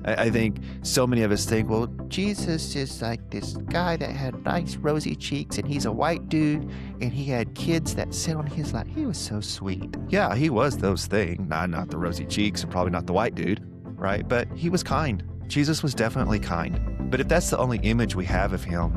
I think so many of us think, well, Jesus is like this guy that had nice rosy cheeks and he's a white dude and he had kids that sit on his lap. He was so sweet. Yeah, he was those things. Not the rosy cheeks and probably not the white dude, right? But he was kind. Jesus was definitely kind. But if that's the only image we have of him,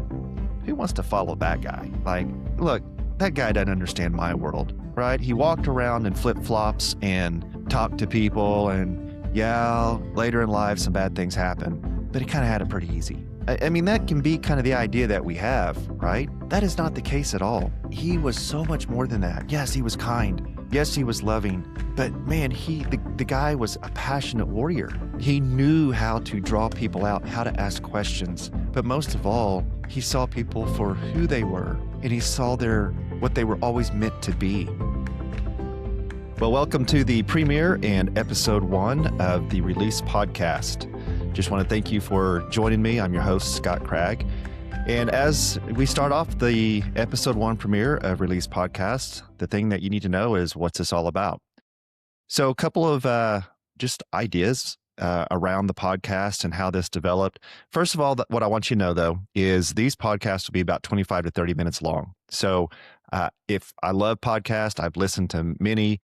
who wants to follow that guy? Like, look, that guy doesn't understand my world, right? He walked around in flip-flops and talked to people, and yeah, later in life, some bad things happen, but he kind of had it pretty easy. I mean, that can be kind of the idea that we have, right? That is not the case at all. He was so much more than that. Yes, he was kind. Yes, he was loving, but man, the guy was a passionate warrior. He knew how to draw people out, how to ask questions, but most of all, he saw people for who they were, and he saw what they were always meant to be. Well, welcome to the premiere and episode 1 of the Release podcast. Just want to thank you for joining me. I'm your host, Scott Cragg. And as we start off the episode 1 premiere of Release podcast, the thing that you need to know is what's this all about? So a couple of just ideas around the podcast and how this developed. First of all, what I want you to know, though, is these podcasts will be about 25 to 30 minutes long. So if I love podcasts, I've listened to many,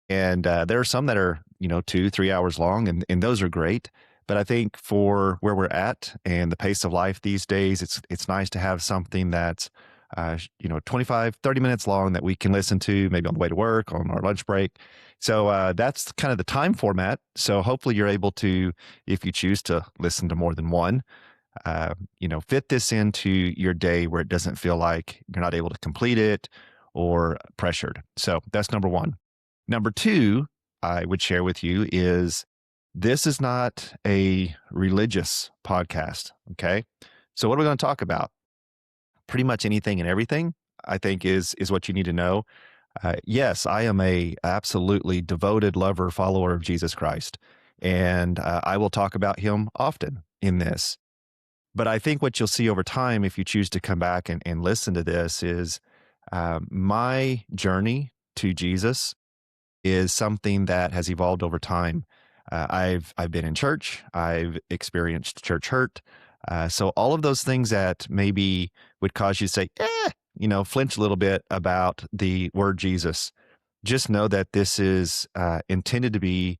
and there are some that are 2-3 hours long, and those are great. But I think for where we're at and the pace of life these days, it's nice to have something that's 25, 30 minutes long that we can listen to maybe on the way to work, on our lunch break. So that's kind of the time format. So hopefully you're able to, if you choose to listen to more than one, fit this into your day where it doesn't feel like you're not able to complete it or pressured. So that's number one. Number two, I would share with you is this is not a religious podcast. Okay. So what are we going to talk about? Pretty much anything and everything, I think is what you need to know. Yes, I am a absolutely devoted lover, follower of Jesus Christ, and I will talk about him often in this. But I think what you'll see over time, if you choose to come back and listen to this, is my journey to Jesus is something that has evolved over time. I've been in church. I've experienced church hurt. So all of those things that maybe would cause you to say, flinch a little bit about the word Jesus, just know that this is intended to be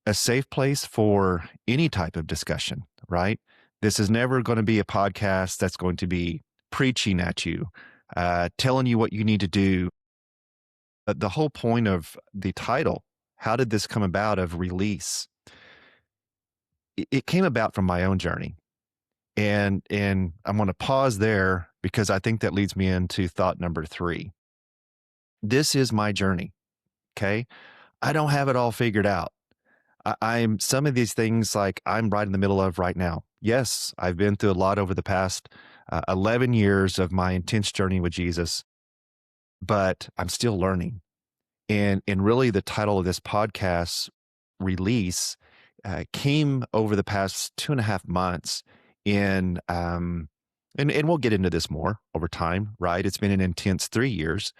a safe place for any type of discussion, right? This is never going to be a podcast that's going to be preaching at you, telling you what you need to do. But the whole point of the title, how did this come about, of release? It came about from my own journey. And I'm going to pause there because I think that leads me into thought number 3. This is my journey. Okay. I don't have it all figured out. I'm some of these things like I'm right in the middle of right now. Yes, I've been through a lot over the past 11 years of my intense journey with Jesus, but I'm still learning. And really the title of this podcast, Release, came over the past 2.5 months in, and we'll get into this more over time, right? It's been an intense 3 years,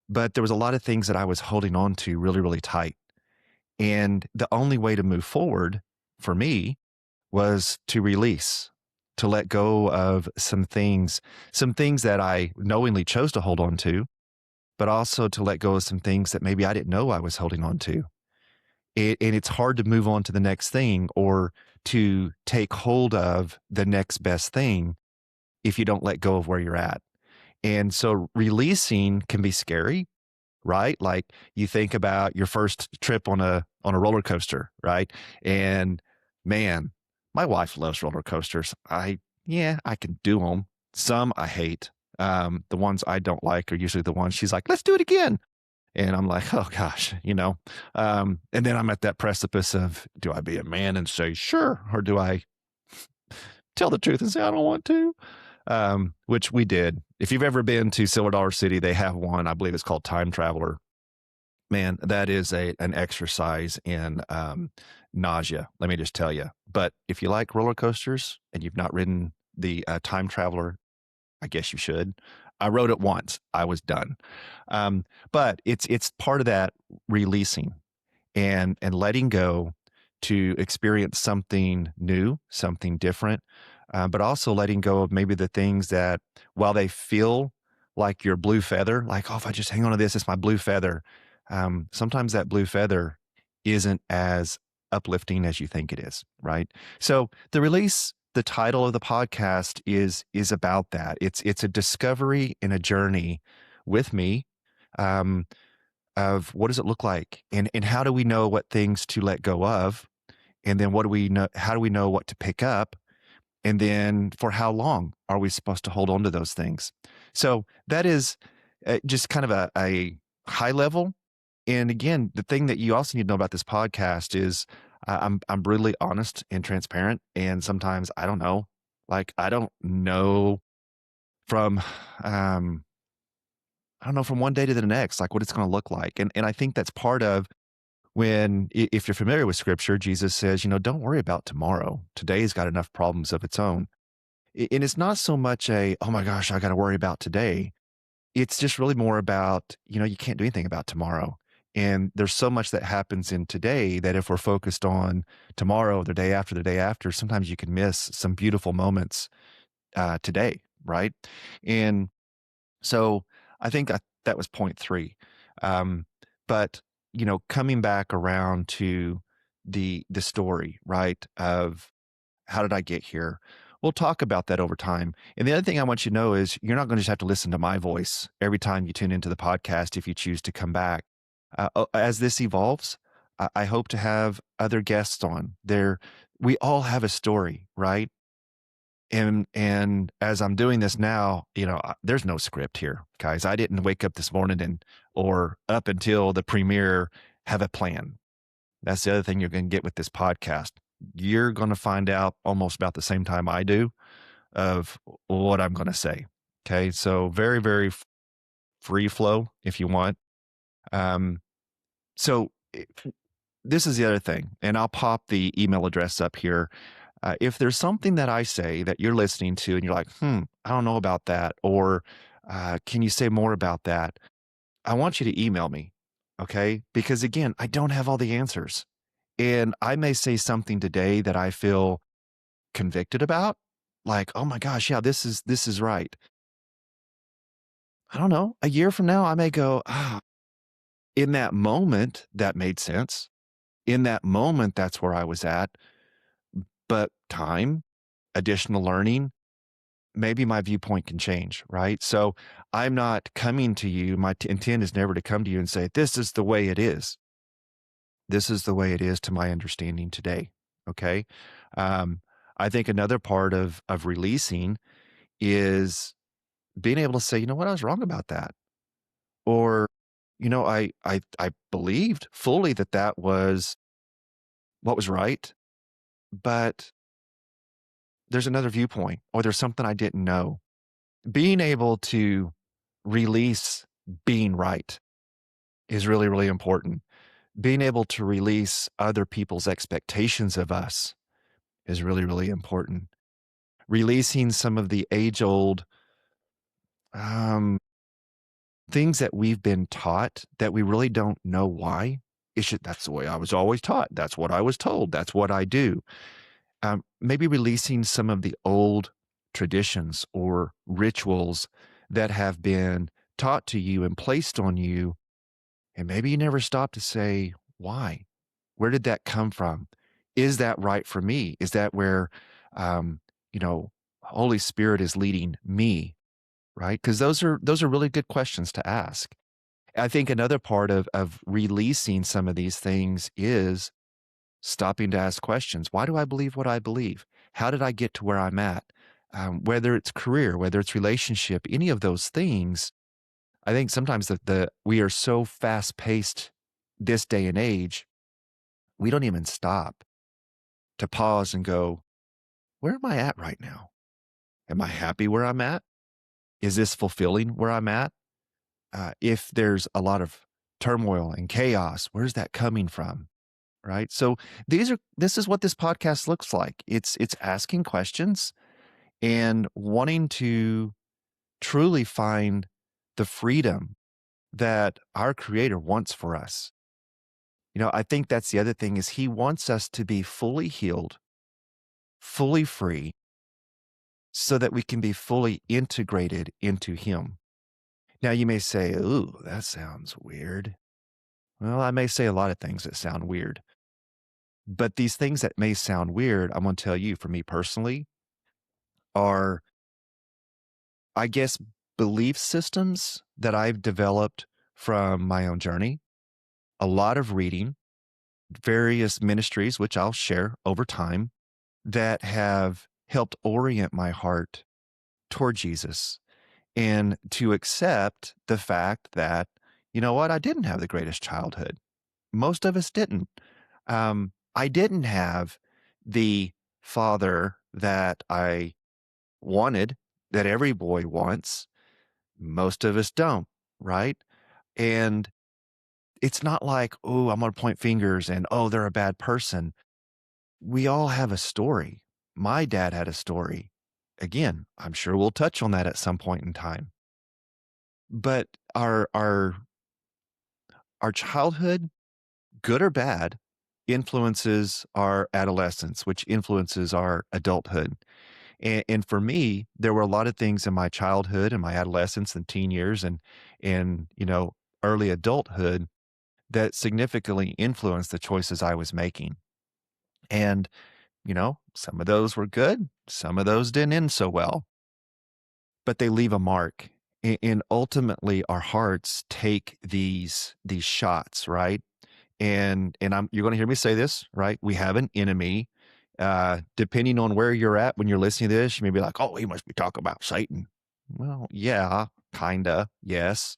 but there was a lot of things that I was holding on to really, really tight. And the only way to move forward for me was to release, to let go of some things that I knowingly chose to hold on to, but also to let go of some things that maybe I didn't know I was holding on to. And it's hard to move on to the next thing or to take hold of the next best thing if you don't let go of where you're at. And so releasing can be scary, right? Like you think about your first trip on a roller coaster, right? And man, my wife loves roller coasters. I can do them. Some I hate. The ones I don't like are usually the ones she's like, let's do it again. And I'm like, oh gosh, and then I'm at that precipice of, do I be a man and say, sure, or do I tell the truth and say, I don't want to? Which we did. If you've ever been to Silver Dollar City, they have one, I believe it's called Time Traveler. Man, that is an exercise in nausea, let me just tell you. But if you like roller coasters and you've not ridden the Time Traveler, I guess you should. I rode it once. I was done. But it's part of that releasing and letting go to experience something new, something different, but also letting go of maybe the things that, while they feel like your blue feather, like, oh, if I just hang on to this, it's my blue feather. Sometimes that blue feather isn't as uplifting as you think it is, right? So the title of the podcast is about that. It's a discovery and a journey with me. Um, of what does it look like, and how do we know what things to let go of, and then what do we know, how do we know what to pick up, and then for how long are we supposed to hold on to those things. So that is just kind of a high level. And again, the thing that you also need to know about this podcast is I'm brutally honest and transparent, and sometimes I don't know, like I don't know from um I don't know from one day to the next, like what it's going to look like. And I think that's part of when, if you're familiar with scripture, Jesus says, don't worry about tomorrow. Today's got enough problems of its own. And it's not so much oh my gosh, I got to worry about today. It's just really more about, you can't do anything about tomorrow. And there's so much that happens in today that if we're focused on tomorrow, the day after, sometimes you can miss some beautiful moments today, right? And so I think that was point three. Um, but coming back around to the story, right? Of how did I get here? We'll talk about that over time. And the other thing I want you to know is you're not going to just have to listen to my voice every time you tune into the podcast if you choose to come back. As this evolves, I hope to have other guests on there. We all have a story, right? And as I'm doing this now, there's no script here, guys. I didn't wake up this morning or up until the premiere have a plan. That's the other thing you're going to get with this podcast. You're going to find out almost about the same time I do of what I'm going to say. Okay. So very, very free flow if you want. Um, so this is the other thing, and I'll pop the email address up here. If there's something that I say that you're listening to and you're like, I don't know about that, or can you say more about that? I want you to email me, okay? Because again, I don't have all the answers. And I may say something today that I feel convicted about, like, oh my gosh, yeah, this is right. I don't know. A year from now, I may go, in that moment, that made sense. In that moment, that's where I was at. But time, additional learning, maybe my viewpoint can change, right? So I'm not coming to you. My intent is never to come to you and say, this is the way it is. This is the way it is to my understanding today. Okay. Um, I think another part of releasing is being able to say, you know what, I was wrong about that. Or, I believed fully that that was what was right, but there's another viewpoint, or there's something I didn't know. Being able to release being right is really, really important. Being able to release other people's expectations of us is really, really important. Releasing some of the age old um, things that we've been taught that we really don't know why. That's the way I was always taught. That's what I was told. That's what I do. Maybe releasing some of the old traditions or rituals that have been taught to you and placed on you. And maybe you never stop to say, why? Where did that come from? Is that right for me? Is that where, um, you know, Holy Spirit is leading me? Right? Because those are really good questions to ask. I think another part of releasing some of these things is stopping to ask questions. Why do I believe what I believe? How did I get to where I'm at? Whether it's career, whether it's relationship, any of those things, I think sometimes the we are so fast paced this day and age, we don't even stop to pause and go, where am I at right now? Am I happy where I'm at? Is this fulfilling where I'm at? If there's a lot of turmoil and chaos, where's that coming from? Right. So this is what this podcast looks like. It's asking questions and wanting to truly find the freedom that our creator wants for us. I think that's the other thing is he wants us to be fully healed, fully free, so that we can be fully integrated into him. Now you may say, "Ooh, that sounds weird." Well, I may say a lot of things that sound weird, but these things that may sound weird, I'm going to tell you for me personally are, I guess, belief systems that I've developed from my own journey, a lot of reading, various ministries, which I'll share over time, that have helped orient my heart toward Jesus and to accept the fact that, you know what, I didn't have the greatest childhood. Most of us didn't. I didn't have the father that I wanted, that every boy wants. Most of us don't, right? And it's not like, oh, I'm going to point fingers and, oh, they're a bad person. We all have a story. My dad had a story. Again, I'm sure we'll touch on that at some point in time. But our childhood, good or bad, influences our adolescence, which influences our adulthood. And for me, there were a lot of things in my childhood and my adolescence and teen years and early adulthood that significantly influenced the choices I was making. And some of those were good, some of those didn't end so well, but they leave a mark. And ultimately, our hearts take these shots, right? And you're going to hear me say this, right? We have an enemy. Depending on where you're at when you're listening to this, you may be like, "Oh, he must be talking about Satan." Well, yeah, kinda, yes,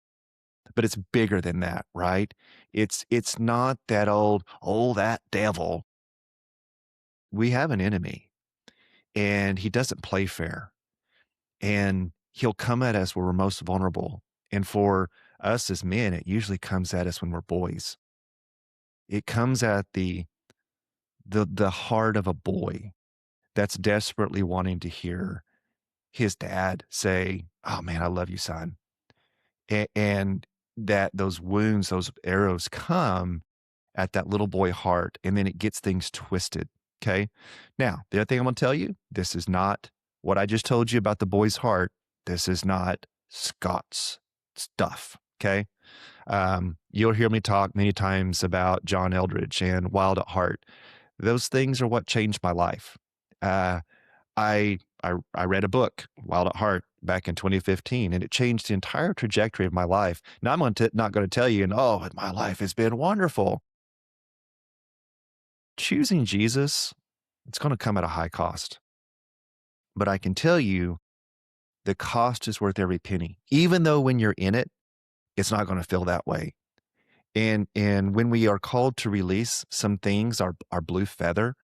but it's bigger than that, right? It's not that old, "Oh, that devil." We have an enemy, and he doesn't play fair, and he'll come at us where we're most vulnerable. And for us as men, it usually comes at us when we're boys. It comes at the heart of a boy that's desperately wanting to hear his dad say, "Oh man, I love you, son." And that those wounds, those arrows come at that little boy heart, and then it gets things twisted. Okay. Now, the other thing I'm going to tell you, this is not what I just told you about the boy's heart. This is not Scott's stuff. Okay. You'll hear me talk many times about John Eldredge and Wild at Heart. Those things are what changed my life. Uh, I read a book, Wild at Heart, back in 2015, and it changed the entire trajectory of my life. Now not going to tell you, and oh, my life has been wonderful. Choosing Jesus, it's going to come at a high cost, but I can tell you, the cost is worth every penny. Even though when you're in it, it's not going to feel that way. And when we are called to release some things, our blue feather,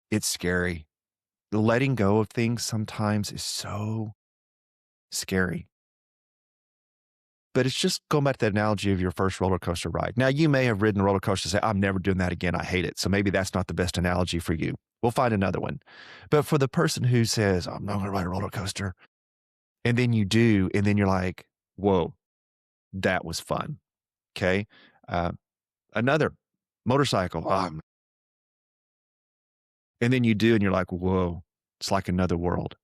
it's scary. The letting go of things sometimes is so scary. But it's just going back to the analogy of your first roller coaster ride. Now, you may have ridden a roller coaster and say, "I'm never doing that again. I hate it." So maybe that's not the best analogy for you. We'll find another one. But for the person who says, "I'm not going to ride a roller coaster," and then you do, and then you're like, "Whoa, that was fun." Okay. Uh, Another motorcycle. And then you do, and you're like, "Whoa, it's like another world."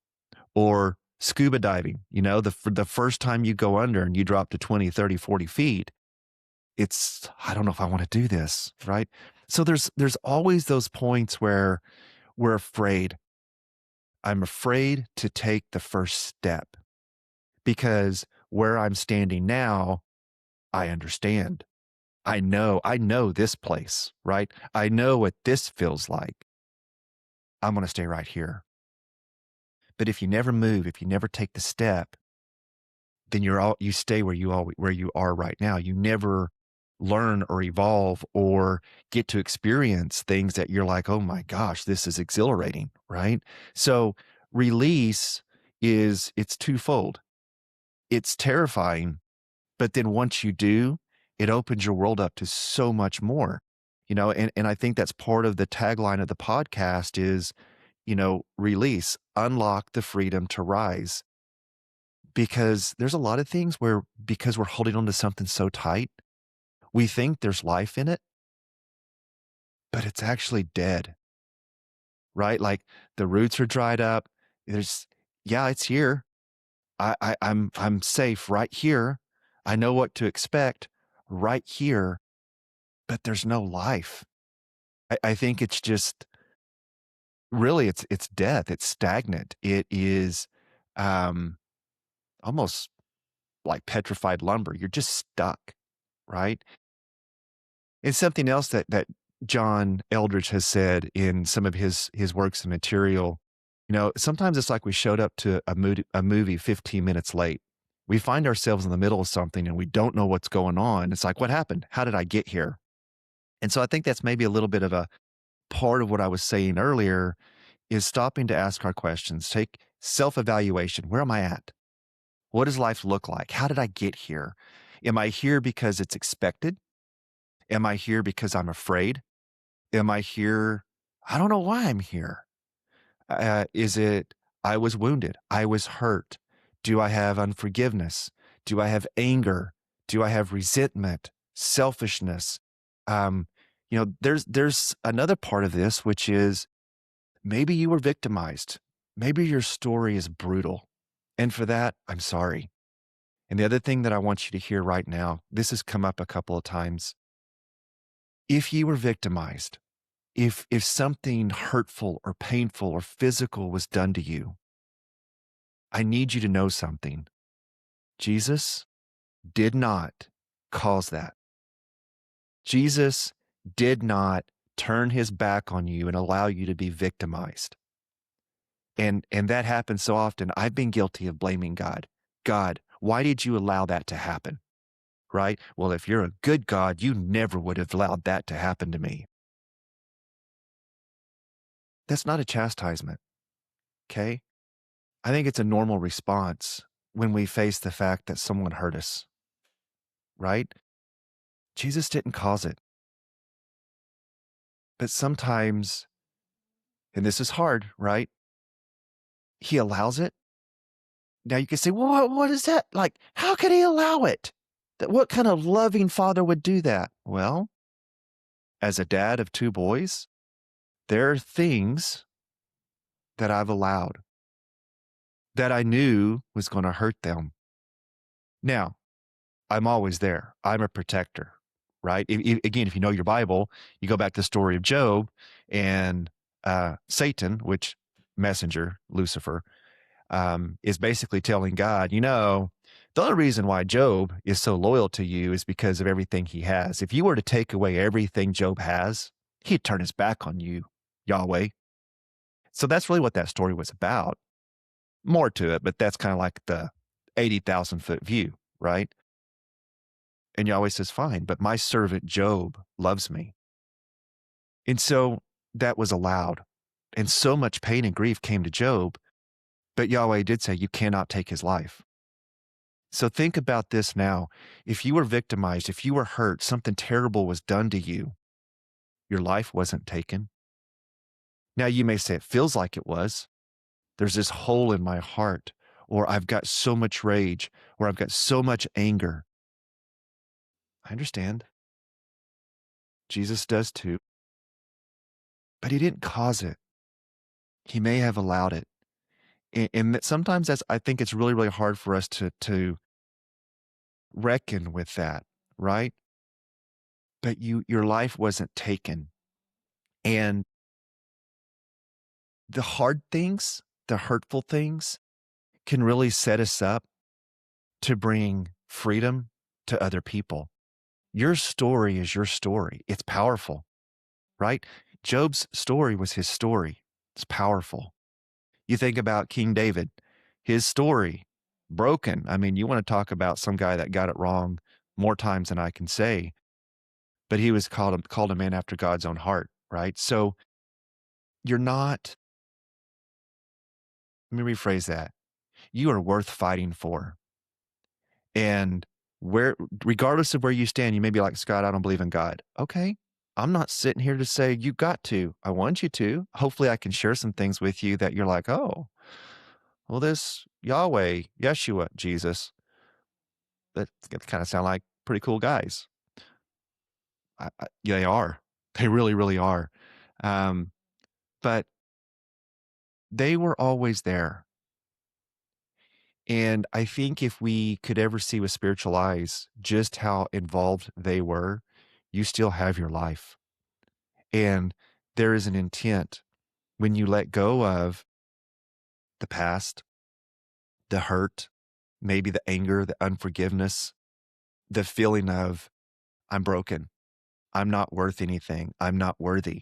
Or scuba diving, the first time you go under and you drop to 20, 30, 40 feet, it's, I don't know if I want to do this, right? So there's always those points where we're afraid. I'm afraid to take the first step because where I'm standing now, I understand. I know this place, right? I know what this feels like. I'm going to stay right here. But if you never move, if you never take the step, then you stay where you are right now. You never learn or evolve or get to experience things that you're like, "Oh my gosh, this is exhilarating," right? So release it's twofold. It's terrifying, but then once you do, it opens your world up to so much more. And I think that's part of the tagline of the podcast is, release, unlock the freedom to rise. Because there's a lot of things where because we're holding on to something so tight, we think there's life in it, but it's actually dead, right? Like the roots are dried up. There's, yeah, it's here. I'm safe right here. I know what to expect right here, but there's no life. I think it's just really it's death. It's stagnant. It is um, almost like petrified lumber. You're just stuck, right? It's something else that John Eldredge has said in some of his works and material. You know, sometimes it's like we showed up to a movie 15 minutes late. We find ourselves in the middle of something and we don't know what's going on. It's like, what happened? How did I get here? And so I think that's maybe a little bit of a part of what I was saying earlier is stopping to ask our questions. Take self evaluation. Where am I at? What does life look like? How did I get here? Am I here because it's expected? Am I here because I'm afraid? Am I here? I don't know why I'm here. Is it I was wounded? I was hurt. Do I have unforgiveness? Do I have anger? Do I have resentment, selfishness? Um, there's another part of this, which is maybe you were victimized. Maybe your story is brutal. And for that, I'm sorry. And the other thing that I want you to hear right now, this has come up a couple of times. If you were victimized, if something hurtful or painful or physical was done to you, I need you to know something. Jesus did not cause that. Jesus did not turn his back on you and allow you to be victimized. And that happens so often. I've been guilty of blaming God. God, why did you allow that to happen? Right? Well, if you're a good God, you never would have allowed that to happen to me. That's not a chastisement. Okay? I think it's a normal response when we face the fact that someone hurt us, right? Jesus didn't cause it. But sometimes, and this is hard, right? He allows it. Now you can say, well, what is that? Like, how could he allow it? What kind of loving father would do that? Well, as a dad of two boys, there are things that I've allowed that I knew was going to hurt them. Now, I'm always there. I'm a protector, right? Again, if you know your Bible, you go back to the story of Job and Satan, which messenger, Lucifer, is basically telling God, the only reason why Job is so loyal to you is because of everything he has. If you were to take away everything Job has, he'd turn his back on you, Yahweh. So that's really what that story was about. More to it, but that's kind of like the 80,000-foot view, right? And Yahweh says, fine, but my servant Job loves me. And so that was allowed. And so much pain and grief came to Job, but Yahweh did say, you cannot take his life. So think about this now. If you were victimized, if you were hurt, something terrible was done to you, your life wasn't taken. Now you may say it feels like it was. There's this hole in my heart, or I've got so much rage, or I've got so much anger. I understand. Jesus does too. But he didn't cause it. He may have allowed it. And that sometimes I think it's really, really hard for us to reckon with that, right? But your life wasn't taken. And the hard things, the hurtful things can really set us up to bring freedom to other people. Your story is your story. It's powerful, right? Job's story was his story. It's powerful. You think about King David, his story, broken. I mean, you want to talk about some guy that got it wrong more times than I can say, but he was called a man after God's own heart, right? So you're not, let me rephrase that. You are worth fighting for. And regardless of where you stand, you may be like, Scott, I don't believe in God. Okay. I'm not sitting here to say you got to. I want you to. Hopefully, I can share some things with you that you're like, oh, well, this Yahweh, Yeshua, Jesus, that kind of sound like pretty cool guys. Yeah, they are. They really, really are. Um, but they were always there. And I think if we could ever see with spiritual eyes just how involved they were, you still have your life. And there is an intent when you let go of the past, the hurt, maybe the anger, the unforgiveness, the feeling of, I'm broken. I'm not worth anything. I'm not worthy.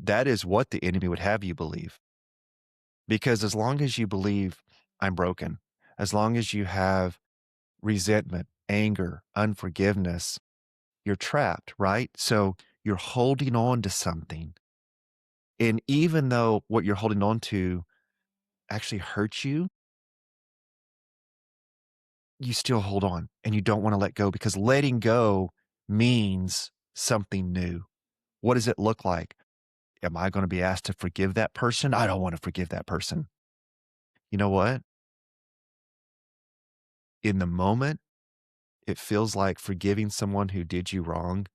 That is what the enemy would have you believe. Because as long as you believe I'm broken, as long as you have resentment, anger, unforgiveness, you're trapped, right? So you're holding on to something. And even though what you're holding on to actually hurts you, you still hold on and you don't want to let go because letting go means something new. What does it look like? Am I going to be asked to forgive that person? I don't want to forgive that person. You know what? In the moment, it feels like forgiving someone who did you wrong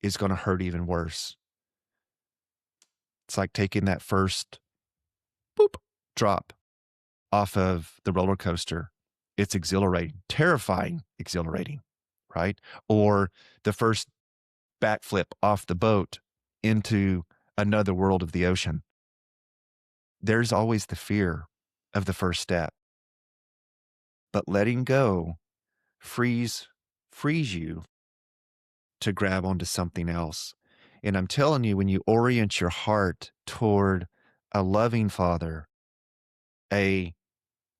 is going to hurt even worse. It's like taking that first boop drop off of the roller coaster. It's exhilarating, terrifying, exhilarating, right? Or the first backflip off the boat into another world of the ocean. There's always the fear of the first step, but letting go frees you to grab onto something else. And I'm telling you, when you orient your heart toward a loving father, a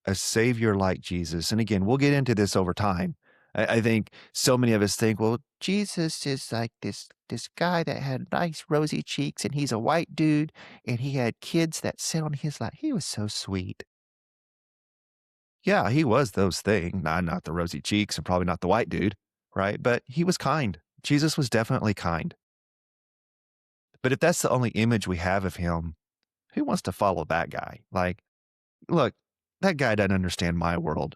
a savior like Jesus, and again, we'll get into this over time. I think so many of us think, well, Jesus is like this guy that had nice rosy cheeks, and he's a white dude, and he had kids that sat on his lap. He was so sweet. Yeah, he was those things. Not the rosy cheeks, and probably not the white dude, right? But he was kind. Jesus was definitely kind. But if that's the only image we have of him, who wants to follow that guy? Like, look, that guy doesn't understand my world,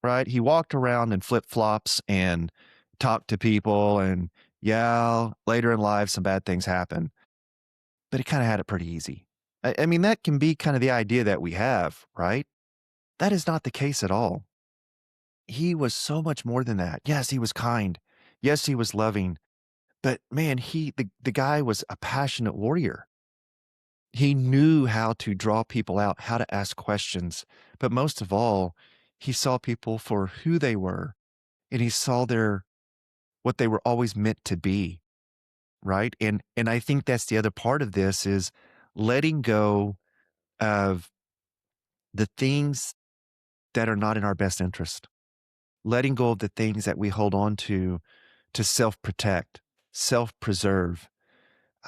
right? He walked around in flip flops and talked to people. And yeah, later in life, some bad things happen, but he kind of had it pretty easy. I mean, that can be kind of the idea that we have, right? That is not the case at all. He was so much more than that. Yes, he was kind. Yes, he was loving. But man, the guy was a passionate warrior. He knew how to draw people out, how to ask questions, but most of all, he saw people for who they were, and he saw their what they were always meant to be, right? And I think that's the other part of this is letting go of the things that are not in our best interest. Letting go of the things that we hold on to self-protect, self-preserve.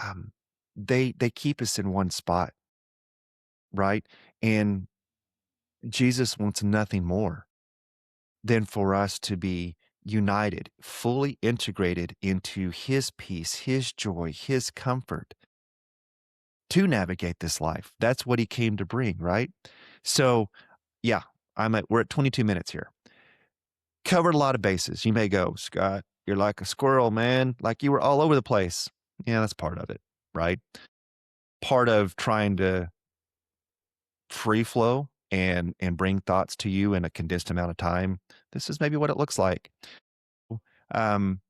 Um, they keep us in one spot, right? And Jesus wants nothing more than for us to be united, fully integrated into his peace, his joy, his comfort to navigate this life. That's what he came to bring, right? So, yeah, we're at 22 minutes here. Covered a lot of bases. You may go, Scott, you're like a squirrel, man. Like you were all over the place. Yeah, that's part of it, right? Part of trying to free flow and bring thoughts to you in a condensed amount of time. This is maybe what it looks like. Um,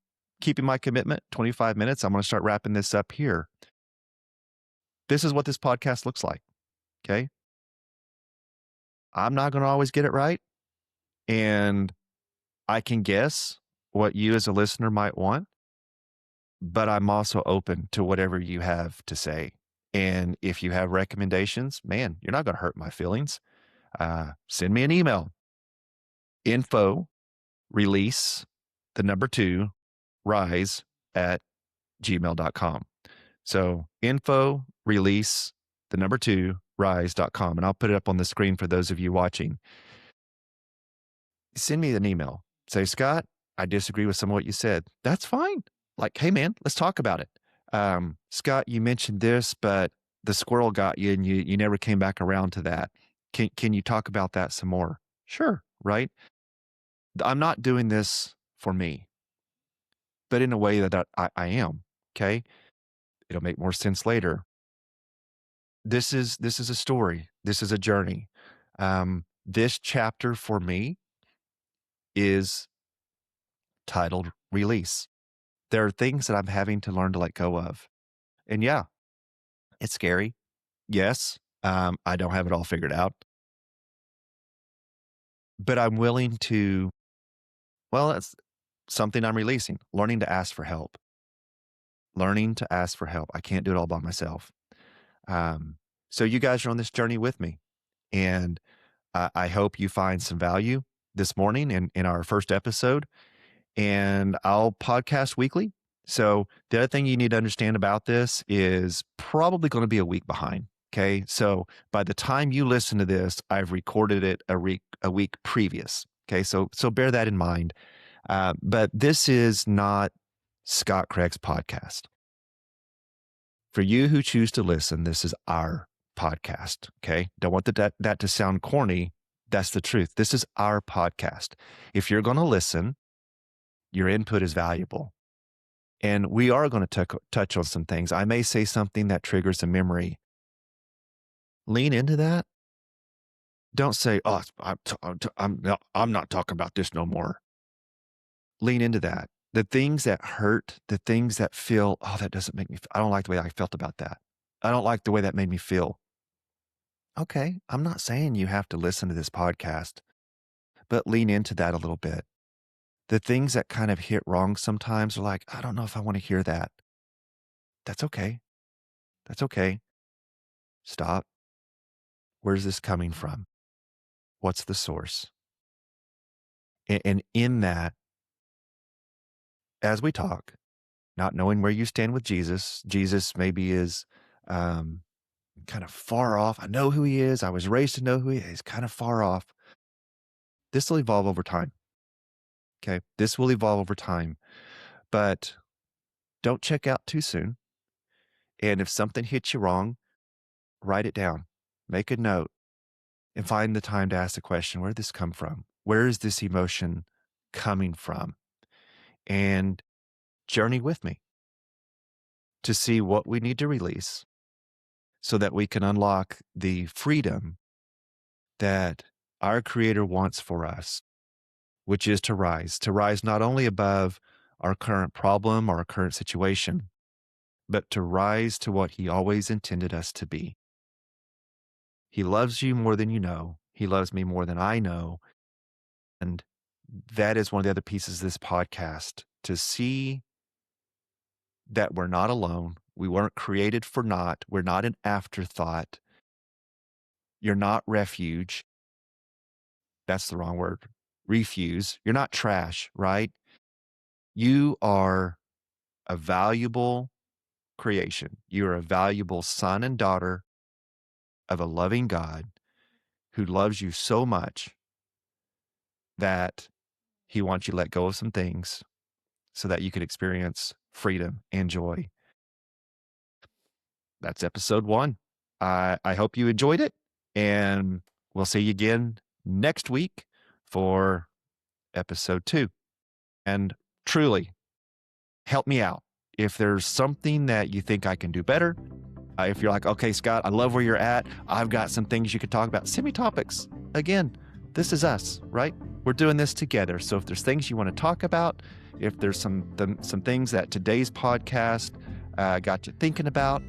Keeping my commitment, 25 minutes. I'm going to start wrapping this up here. This is what this podcast looks like. Okay. I'm not going to always get it right. And I can guess what you as a listener might want, but I'm also open to whatever you have to say. And if you have recommendations, man, you're not going to hurt my feelings. Send me an email, info release the number two rise at gmail.com. So info release the number two rise.com. And I'll put it up on the screen for those of you watching. Send me an email. Say, Scott, I disagree with some of what you said. That's fine. Like, hey man, let's talk about it. Scott, you mentioned this, but the squirrel got you and you never came back around to that. Can you talk about that some more? Sure. Right. I'm not doing this for me, but in a way that I am. Okay. It'll make more sense later. This is a story. This is a journey. This chapter for me is titled Release. There are things that I'm having to learn to let go of. And yeah, it's scary. Yes, I don't have it all figured out, but I'm willing to, well, that's something I'm releasing, learning to ask for help, learning to ask for help. I can't do it all by myself. Um, so you guys are on this journey with me. And I hope you find some value this morning in our first episode. And I'll podcast weekly. So the other thing you need to understand about this is probably going to be a week behind. Okay. So by the time you listen to this, I've recorded it a week previous. Okay. So bear that in mind. But this is not Scott Craig's podcast. For you who choose to listen, this is our podcast. Okay. Don't want that to sound corny. That's the truth. This is our podcast. If you're going to listen, your input is valuable. And we are going to touch on some things. I may say something that triggers a memory. Lean into that. Don't say, "Oh, I'm not talking about this no more." Lean into that. The things that hurt, the things that feel, "Oh, that doesn't make me, I don't like the way I felt about that. I don't like the way that made me feel." Okay, I'm not saying you have to listen to this podcast, but lean into that a little bit. The things that kind of hit wrong sometimes are like, "I don't know if I want to hear that." That's okay. That's okay. Stop. Where's this coming from? What's the source? And in that, as we talk, not knowing where you stand with Jesus maybe is kind of far off. I know who he is. I was raised to know who he is. He's kind of far off. This will evolve over time. Okay. This will evolve over time, but don't check out too soon. And if something hits you wrong, write it down, make a note, and find the time to ask the question, where did this come from? Where is this emotion coming from? And journey with me to see what we need to release so that we can unlock the freedom that our Creator wants for us, which is to rise not only above our current problem or our current situation, but to rise to what He always intended us to be. He loves you more than you know. He loves me more than I know. And that is one of the other pieces of this podcast, to see that we're not alone. We weren't created for naught. We're not an afterthought. You're not refuge. That's the wrong word. Refuse. You're not trash, right? You are a valuable creation. You are a valuable son and daughter of a loving God who loves you so much that He wants you to let go of some things so that you can experience freedom and joy. That's episode 1. I hope you enjoyed it, and we'll see you again next week for episode 2. And truly, help me out. If there's something that you think I can do better, if you're like, okay, Scott, I love where you're at. I've got some things you could talk about. Send me topics. Again, this is us, right? We're doing this together. So if there's things you want to talk about, if there's some things that today's podcast got you thinking about,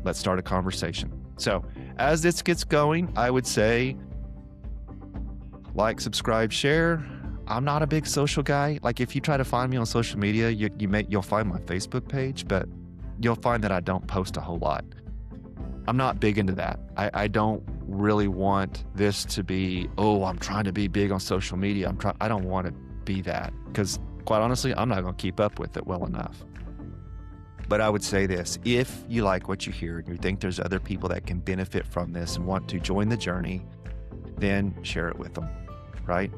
let's start a conversation. So as this gets going, I would say like, subscribe, share. I'm not a big social guy. Like, if you try to find me on social media, you'll find my Facebook page, but you'll find that I don't post a whole lot. I'm not big into that. I don't really want this to be, oh, I'm trying to be big on social media. I don't want to be that, because quite honestly, I'm not going to keep up with it well enough. But I would say this: if you like what you hear and you think there's other people that can benefit from this and want to join the journey, then share it with them, right?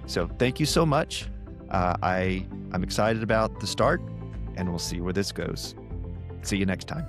So thank you so much. I'm excited about the start, and we'll see where this goes. See you next time.